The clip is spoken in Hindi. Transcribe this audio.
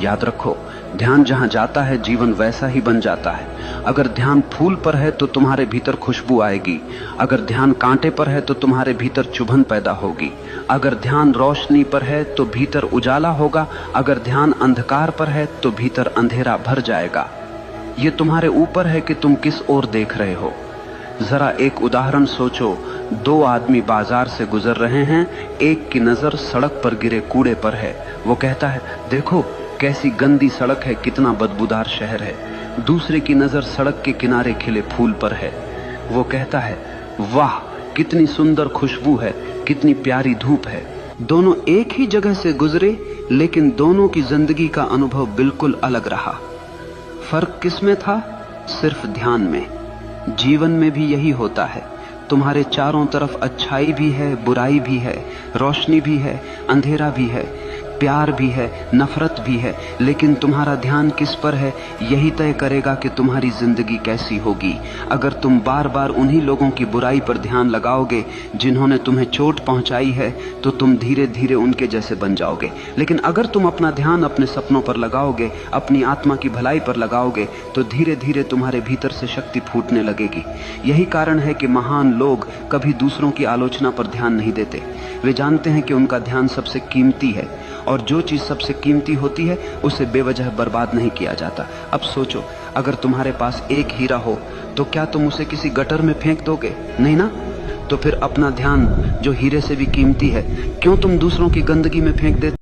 याद रखो, ध्यान जहां जाता है जीवन वैसा ही बन जाता है। अगर ध्यान फूल पर है तो तुम्हारे भीतर खुशबू आएगी। अगर ध्यान कांटे पर है तो तुम्हारे भीतर चुभन पैदा होगी। अगर ध्यान रोशनी पर है तो भीतर उजाला होगा। अगर ध्यान अंधकार पर है तो भीतर अंधेरा भर जाएगा। ये तुम्हारे ऊपर है कि तुम किस ओर देख रहे हो। जरा एक उदाहरण सोचो। दो आदमी बाजार से गुजर रहे हैं। एक की नजर सड़क पर गिरे कूड़े पर है। वो कहता है, देखो कैसी गंदी सड़क है, कितना बदबूदार शहर है। दूसरे की नजर सड़क के किनारे खिले फूल पर है। वो कहता है, वाह कितनी सुंदर खुशबू है, कितनी प्यारी धूप है। दोनों एक ही जगह से गुजरे, लेकिन दोनों की जिंदगी का अनुभव बिल्कुल अलग रहा। फर्क किसमें था? सिर्फ ध्यान में। जीवन में भी यही होता है। तुम्हारे चारों तरफ अच्छाई भी है, बुराई भी है, रोशनी भी है, अंधेरा भी है, प्यार भी है, नफरत भी है, लेकिन तुम्हारा ध्यान किस पर है यही तय करेगा कि तुम्हारी जिंदगी कैसी होगी। अगर तुम बार बार उन्हीं लोगों की बुराई पर ध्यान लगाओगे जिन्होंने तुम्हें चोट पहुंचाई है, तो तुम धीरे धीरे उनके जैसे बन जाओगे। लेकिन अगर तुम अपना ध्यान अपने सपनों पर लगाओगे, अपनी आत्मा की भलाई पर लगाओगे, तो धीरे धीरे तुम्हारे भीतर से शक्ति फूटने लगेगी। यही कारण है कि महान लोग कभी दूसरों की आलोचना पर ध्यान नहीं देते। वे जानते हैं कि उनका ध्यान सबसे कीमती है, और जो चीज सबसे कीमती होती है उसे बेवजह बर्बाद नहीं किया जाता। अब सोचो, अगर तुम्हारे पास एक हीरा हो तो क्या तुम उसे किसी गटर में फेंक दोगे? नहीं ना। तो फिर अपना ध्यान जो हीरे से भी कीमती है, क्यों तुम दूसरों की गंदगी में फेंक देते?